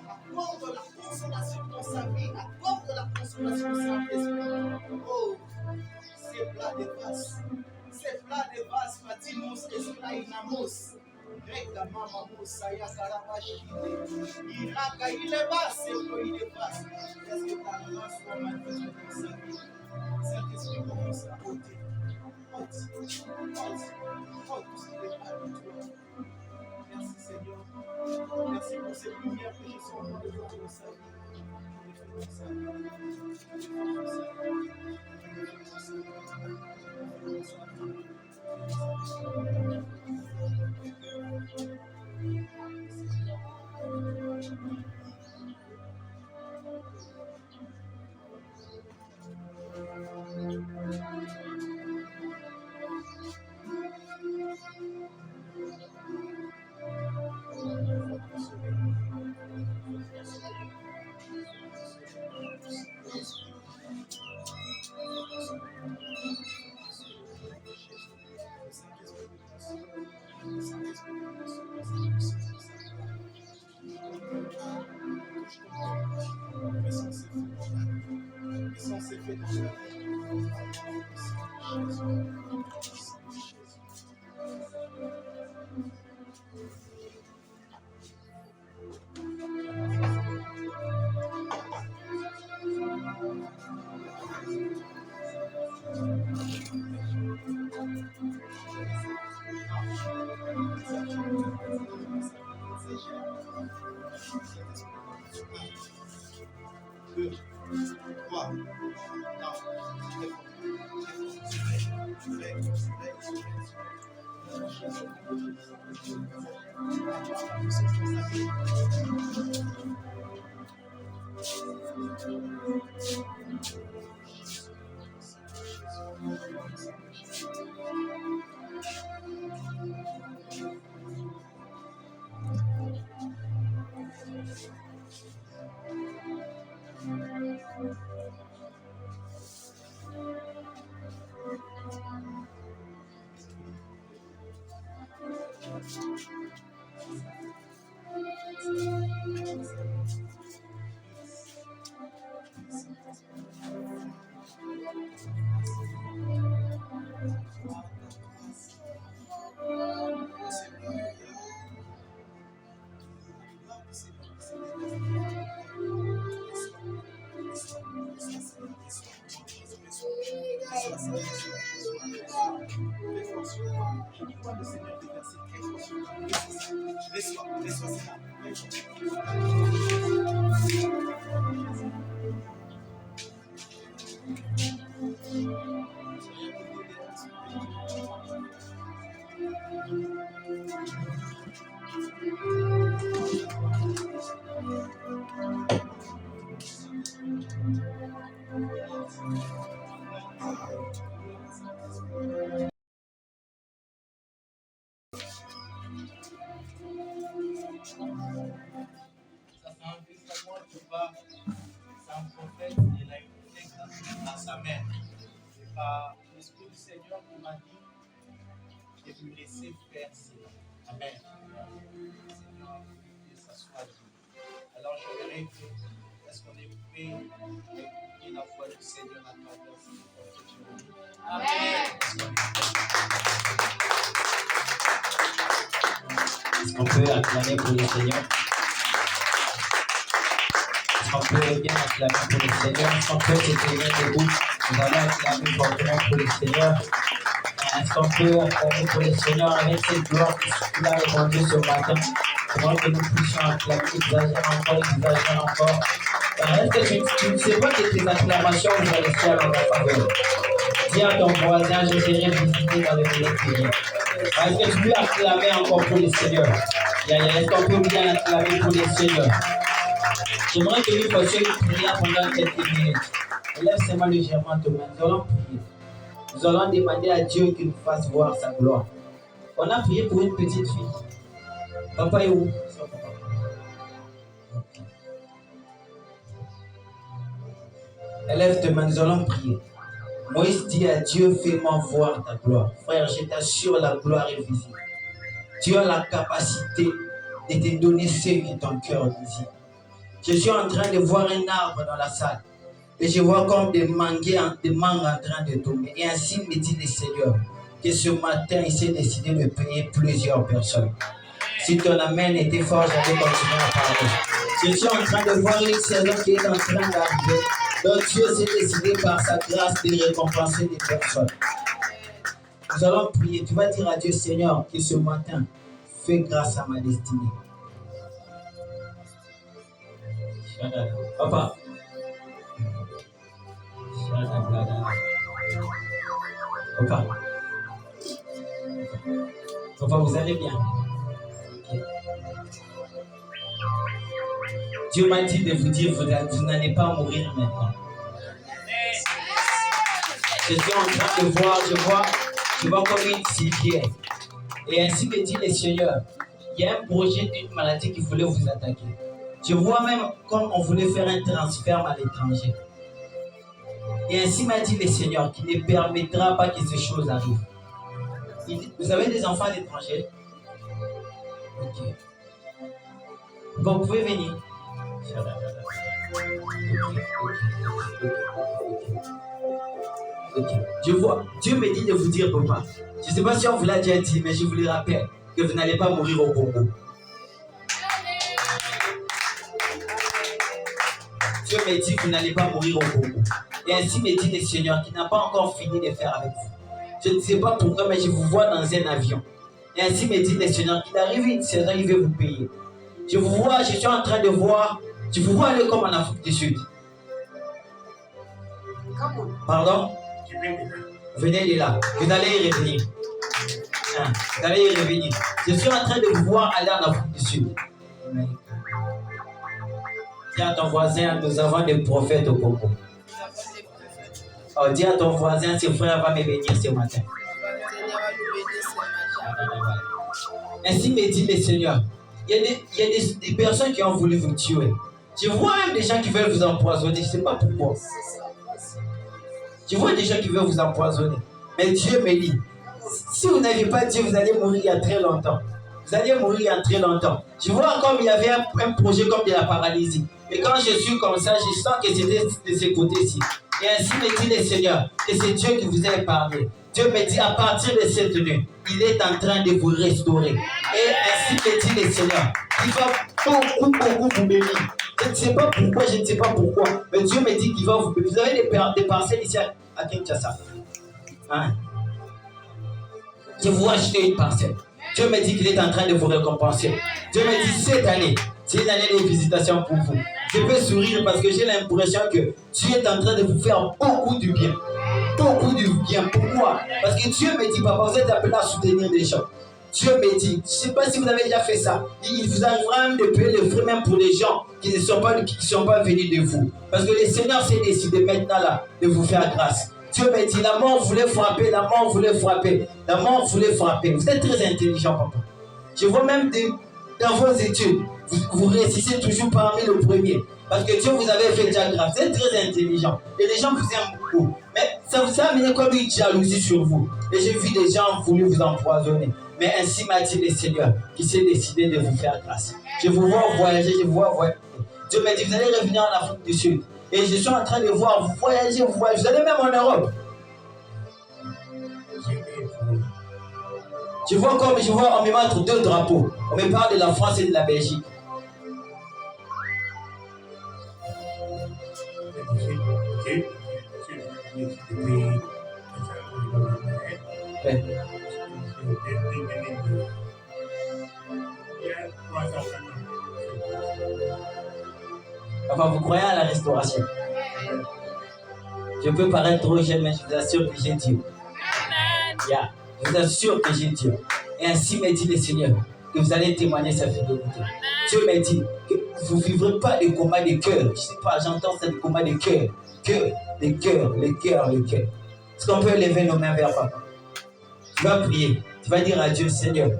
Accorde la consolation dans sa vie, accorde la consolation dans sa vie. Oh, c'est plat de vase. C'est plat de vase, Fatimos, Esplainamos. Rega mama mosa ya karabashide. Iraka ile base, pour il est basse. Est-ce que ta main soit manifestée dans sa vie? Saint-Esprit commence à ôter. Ôte tout ce qui n'est pas de toi. Merci Seigneur. Merci pour ces lumières que je sens en devant de sa vie. là-bas, c'est un prophète, il a une technique dans sa main. Et par l'Esprit du Seigneur qui m'a dit de lui laisser faire cela. Amen. Seigneur, que ça soit dit. Alors j'aimerais que, est-ce qu'on est prêt à écouter la voix du Seigneur à travers cette prophétie? Amen. Est-ce qu'on peut acclamer pour le Seigneur? Est-ce qu'on peut bien acclamer pour le Seigneur? Est-ce qu'on peut se tenir debout? Nous allons acclamer fortement pour le Seigneur. Est-ce qu'on peut acclamer pour le Seigneur avec cette gloire qu'il a répandue ce matin? Comment que nous puissions acclamer, exagérer encore. Est-ce que tu ne sais pas que tes acclamations vont laisser à ta faveur? Dis à ton voisin, je serai visité dans le délai qui vient. Est-ce que tu peux acclamer encore pour le Seigneur? Est-ce qu'on peut bien acclamer pour le Seigneur? J'aimerais que nous fassions une prière pendant quelques minutes. Lève seulement légèrement tes mains. Nous allons prier. Nous allons demander à Dieu qu'il nous fasse voir sa gloire. On a prié pour une petite fille. Papa est où? Lève tes mains, nous allons prier. Moïse dit à Dieu, fais-moi voir ta gloire. Frère, je t'assure, la gloire est visible. Tu as la capacité de te donner ce que ton cœur désire. Je suis en train de voir un arbre dans la salle. Et je vois comme des mangues en train de tomber. Et ainsi me dit le Seigneur que ce matin, il s'est décidé de payer plusieurs personnes. Si ton amen était fort, j'allais continuer à parler. Je suis en train de voir une saison qui est en train d'arriver. Donc Dieu s'est décidé par sa grâce de récompenser des personnes. Nous allons prier. Tu vas dire à Dieu, Seigneur, que ce matin, fais grâce à ma destinée. Papa. Papa. Papa, vous allez bien? Okay. Dieu m'a dit de vous dire, vous n'allez pas mourir maintenant. Je suis en train de voir, je vois comme une civière. Et ainsi me dit le Seigneur, il y a un projet d'une maladie qui voulait vous attaquer. Je vois même comme on voulait faire un transfert à l'étranger. Et ainsi m'a dit le Seigneur qu'il ne permettra pas que ces choses arrivent. Vous avez des enfants à l'étranger? Ok. Vous pouvez venir. Ok. Je vois, Dieu me dit de vous dire, papa. Je ne sais pas si on vous l'a déjà dit, mais je vous le rappelle que vous n'allez pas mourir au Congo. Dieu me dit que vous n'allez pas mourir au Congo. Et ainsi me dit le Seigneur qui n'a pas encore fini de faire avec vous. Je ne sais pas pourquoi, mais je vous vois dans un avion. Et ainsi me dit le Seigneur qu'il arrive une saison, il veut vous payer. Je vous vois, je suis en train de voir, je vous vois aller comme en Afrique du Sud. Pardon? Venez de là, vous allez y revenir. Vous allez y revenir. Je suis en train de vous voir aller en Afrique du Sud. Dis à ton voisin, nous avons des prophètes au Congo. Oh, dis à ton voisin, ce frère va me bénir ce matin. Ainsi me dit le Seigneur. Il y a des personnes qui ont voulu vous tuer. Je vois même des gens qui veulent vous empoisonner. Je ne sais pas pourquoi. Je vois des gens qui veulent vous empoisonner. Mais Dieu me dit, si vous n'avez pas Dieu, vous allez mourir il y a très longtemps. Vous allez mourir il y a très longtemps. Je vois comme il y avait un projet comme de la paralysie. Et quand je suis comme ça, je sens que c'était de ce côté-ci. Et ainsi me dit le Seigneur, que c'est Dieu qui vous a épargné. Dieu me dit, à partir de cette nuit, il est en train de vous restaurer. Et ainsi me dit le Seigneur, il va beaucoup vous bénir. Je ne sais pas pourquoi, mais Dieu me dit qu'il va vous bénir. Vous avez des parcelles ici à Kinshasa. Hein? Je vous acheter une parcelle. Dieu me dit qu'il est en train de vous récompenser. Dieu me dit, cette année, c'est une année de visitation pour vous. Je peux sourire parce que j'ai l'impression que Dieu est en train de vous faire beaucoup du bien. Beaucoup du bien. Pourquoi? Parce que Dieu me dit, papa, vous êtes appelé à soutenir des gens. Dieu me dit, je ne sais pas si vous avez déjà fait ça, il vous arrivera même de payer le frais même pour les gens qui ne sont pas venus de vous. Parce que le Seigneur s'est décidé maintenant là de vous faire grâce. Dieu me dit, la mort voulait frapper, la mort voulait frapper, la mort voulait frapper. Vous êtes très intelligent, papa. Je vois même dans vos études, vous réussissez toujours parmi le premier. Parce que Dieu vous avait fait déjà grâce. Vous êtes très intelligent. Et les gens vous aiment beaucoup. Mais ça vous a amené comme une jalousie sur vous. Et j'ai vu des gens voulu vous empoisonner. Mais ainsi m'a dit le Seigneur qui s'est décidé de vous faire grâce. Je vous vois voyager, je vous vois voyager. Dieu m'a dit, vous allez revenir en Afrique du Sud. Et je suis en train de voir vous voyager, vous voyager. Vous allez même en Europe. Je vois comme je vois, on me montre 2 drapeaux. On me parle de la France et de la Belgique. Ouais. Enfin, vous croyez à la restauration. Je peux paraître trop jeune, mais je vous assure que j'ai Dieu. Yeah. Je vous assure que j'ai Dieu. Et ainsi m'a dit le Seigneur que vous allez témoigner sa fidélité. Dieu m'a dit que vous ne vivrez pas des combats de cœur. Je ne sais pas, j'entends ça, des combats de cœur. Cœur, les cœurs, les cœurs, les cœurs. Est-ce qu'on peut lever nos mains vers Papa? Tu vas prier. Tu vas dire à Dieu, Seigneur,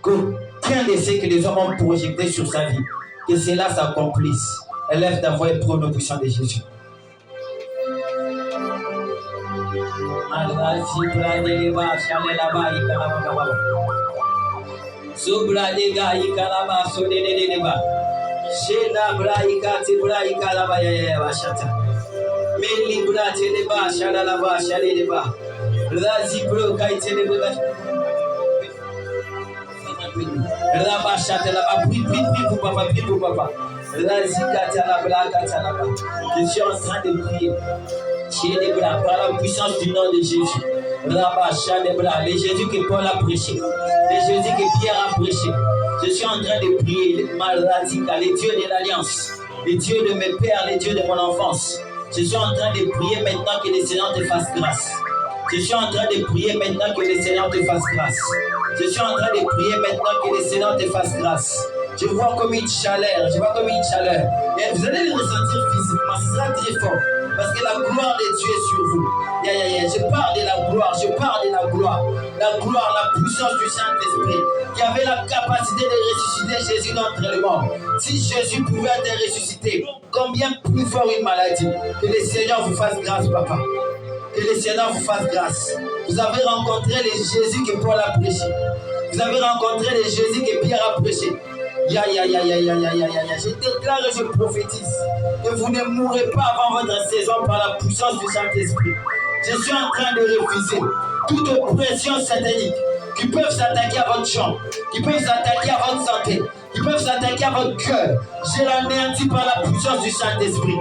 qu'aucun décès que les hommes ont projeté sur sa vie, que cela s'accomplisse. Élève ta voix et prie au nom puissant de Jésus. Prie pour papa, prie pour papa. Je suis en train de prier. Par la puissance du nom de Jésus. Le Jésus que Paul a prêché. Le Jésus que Pierre a prêché. Je suis en train de prier. Les dieux de l'alliance. Les dieux de mes pères, les dieux de mon enfance. Je suis en train de prier maintenant que le Seigneur te fasse grâce. Je suis en train de prier maintenant que le Seigneur te fasse grâce. Je suis en train de prier maintenant que le Seigneur te fasse grâce. Je vois comme une chaleur, je vois comme une chaleur. Et vous allez le ressentir physiquement, ce sera très fort. Parce que la gloire de Dieu est sur vous. Je parle de la gloire, je parle de la gloire. La gloire, la puissance du Saint-Esprit qui avait la capacité de ressusciter Jésus d'entre les morts. Si Jésus pouvait te ressusciter, combien plus fort une maladie. Que le Seigneur vous fasse grâce, papa. Que le Seigneur vous fasse grâce. Vous avez rencontré le Jésus que Paul a prêché. Vous avez rencontré le Jésus que Pierre a prêché. Je déclare et je prophétise que vous ne mourrez pas avant votre saison par la puissance du Saint-Esprit. Je suis en train de refuser toute oppression satanique qui peuvent s'attaquer à votre champ, qui peuvent s'attaquer à votre santé, qui peuvent s'attaquer à votre cœur. Je l'anéantis par la puissance du Saint-Esprit.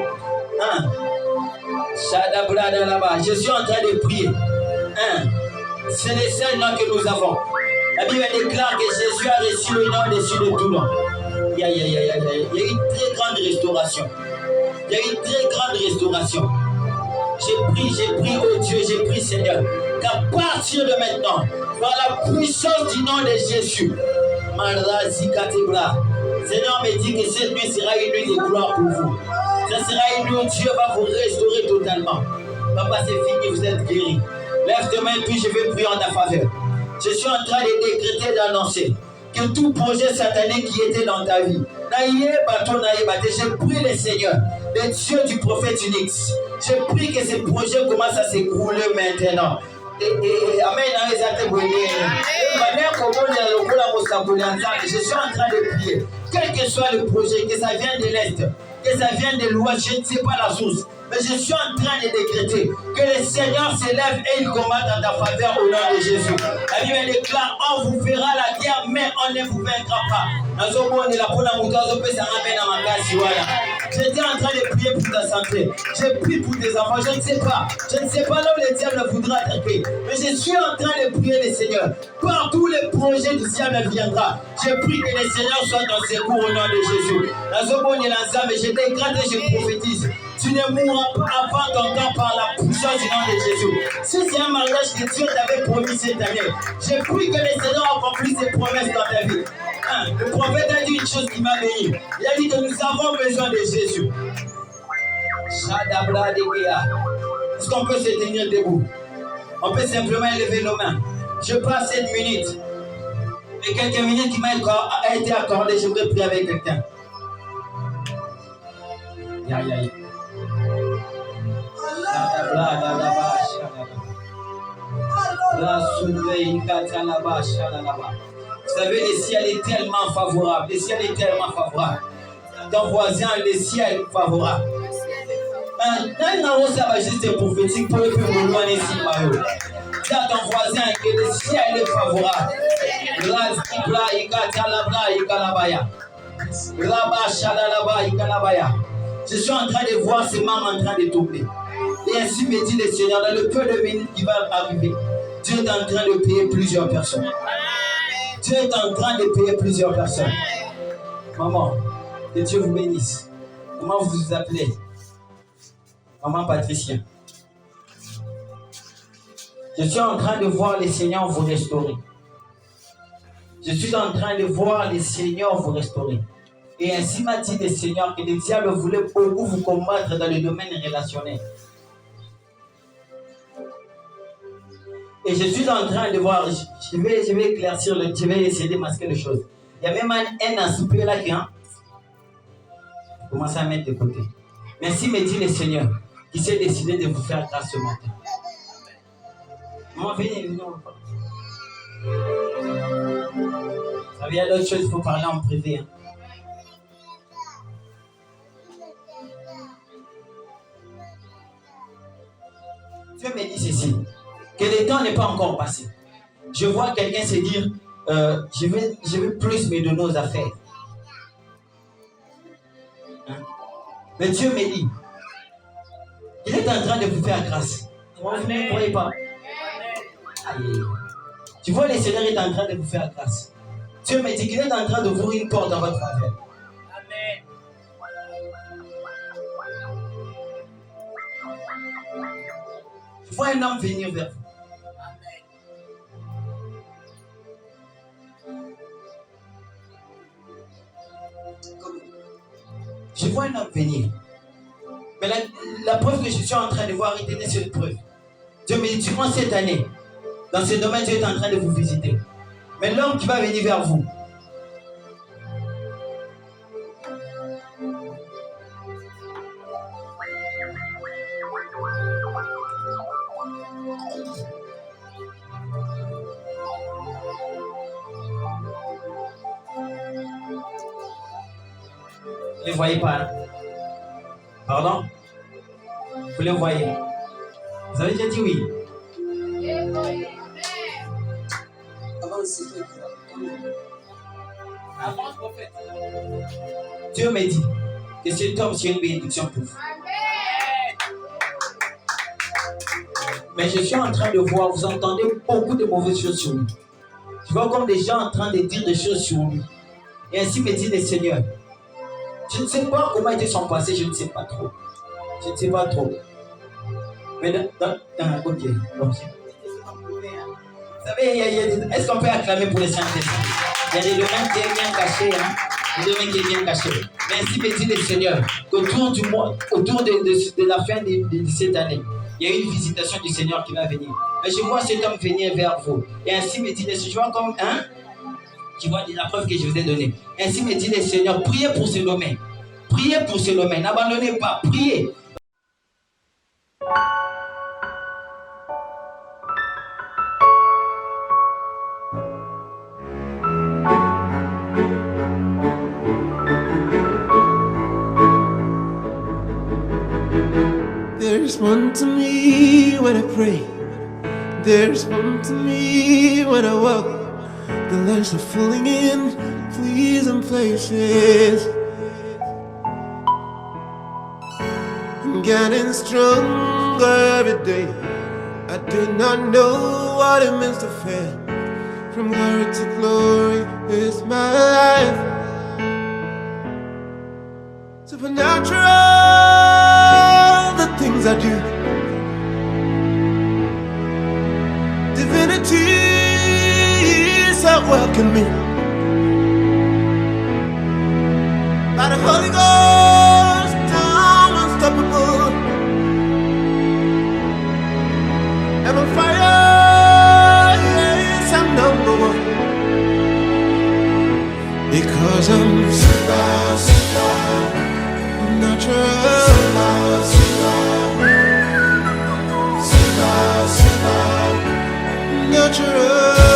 Je suis en train de prier. C'est le seul nom que nous avons. La Bible déclare que Jésus a reçu le nom au-dessus de tout nom. Il y a une très grande restauration. Il y a une très grande restauration. J'ai pris, oh Dieu, j'ai pris, Seigneur, qu'à partir de maintenant, par la puissance du nom de Jésus, Seigneur me dit que cette nuit sera une nuit de gloire pour vous. Ce sera une nuit où Dieu va vous restaurer totalement. Papa, c'est fini, vous êtes guéri. Lève tes mains, puis je vais prier en ta faveur. Je suis en train de décréter, d'annoncer que tout projet satanique qui était dans ta vie, j'ai prié le Seigneur, le Dieu du prophète Unix. J'ai prié que ces projets commencent à s'écrouler maintenant. Amen. Je suis en train de prier, quel que soit le projet, que ça vienne de l'Est, que ça vienne de l'Ouest, je ne sais pas la source. Mais je suis en train de décréter que le Seigneur s'élève et il combat dans ta faveur au nom de Jésus. La Bible déclare, on vous fera la guerre, mais on ne vous vaincra pas. J'étais en train de prier pour ta santé. J'ai prié pour tes enfants. Je ne sais pas là où le diable voudra attaquer. Mais je suis en train de prier le Seigneur. Partout les projets du diable viendra. Je prie que le Seigneur soit dans ses cours au nom de Jésus. Je décrète et je prophétise. Tu ne mourras pas avant ton temps par la puissance du nom de Jésus. Si c'est un mariage que Dieu t'avait promis cette année, je prie que le Seigneur accomplisse ses promesses dans ta vie. Le prophète a dit une chose qui m'a béni. Il a dit que nous avons besoin de Jésus. Est-ce qu'on peut se tenir debout? On peut simplement élever nos mains. Je passe 7 minutes. Et quelques minutes qui m'ont été accordées, je voudrais prier avec quelqu'un. Ya, ya, ya. Vous savez, le ciel est tellement favorable. Le ciel est tellement favorable. Ton voisin, le ciel est favorable. Juste prophétique pour le peuple loin ici, Mario. Dis à ton voisin que le ciel est favorable. Je suis en train de voir ces membres en train de tomber. Et ainsi me dit le Seigneur, dans le peu de minutes qui va arriver, Dieu est en train de payer plusieurs personnes. Dieu est en train de payer plusieurs personnes. Maman, que Dieu vous bénisse. Comment vous vous appelez? Maman Patricia. Je suis en train de voir les Seigneurs vous restaurer. Je suis en train de voir les Seigneurs vous restaurer. Et ainsi m'a dit le Seigneur que le diable voulait beaucoup vous combattre dans le domaine relationnel. Et je suis en train de voir, je vais éclaircir, je vais essayer de masquer les choses. Il y a même un aspect là qui commence à mettre de côté. Merci, me dit le Seigneur, qui s'est décidé de vous faire grâce ce matin. Maman, venez. Vous savez, il y a d'autres choses, il faut parler en privé. Dieu me dit ceci, que le temps n'est pas encore passé. Je vois quelqu'un se dire, je vais plus me donner aux affaires. Mais Dieu me dit, il est en train de vous faire grâce. Vous ne croyez pas? Allez. Tu vois, le Seigneur est en train de vous faire grâce. Dieu me dit qu'il est en train d'ouvrir une porte dans votre faveur. Amen. Je vois un homme venir vers vous. Je vois un homme venir. Mais la preuve que je suis en train de voir, il est sur une preuve. Dieu me dit, durant cette année, dans ce domaine, Dieu est en train de vous visiter. Mais l'homme qui va venir vers vous, vous ne le voyez pas, hein? Pardon? Vous le voyez? Vous avez déjà dit oui? Dieu me dit que cet homme, c'est une bénédiction pour vous. Mais je suis en train de voir, vous entendez beaucoup de mauvaises choses sur lui. Je vois comme des gens en train de dire des choses sur lui. Et ainsi me dit le Seigneur. Je ne sais pas comment était son passé, je ne sais pas trop. Je ne sais pas trop. Mais ok. Vous savez, est-ce qu'on peut acclamer pour les Saint-Esprit? Il y a des domaines qui sont bien cachés, hein? Des domaines qui sont bien cachés. Mais ainsi me dit le Seigneur qu'autour du mois, autour de la fin de cette année, il y a une visitation du Seigneur qui va venir. Mais je vois cet homme venir vers vous. Et ainsi me dit le Seigneur, je vois comme tu vois la preuve que je vous ai donnée. Ainsi me dit le Seigneur, priez pour ce domaine. Priez pour ce domaine. N'abandonnez pas. Priez. There's one to me when I pray. There's one to me when I walk. The lights are falling in pleasant places. I'm getting stronger every day. I do not know what it means to fail. From glory to glory is my life. Supernatural, the things I do. Divinity is at work in me. By the Holy Ghost, I'm unstoppable. I'm on fire, yes, I'm number one. Because I'm super, super. Natural.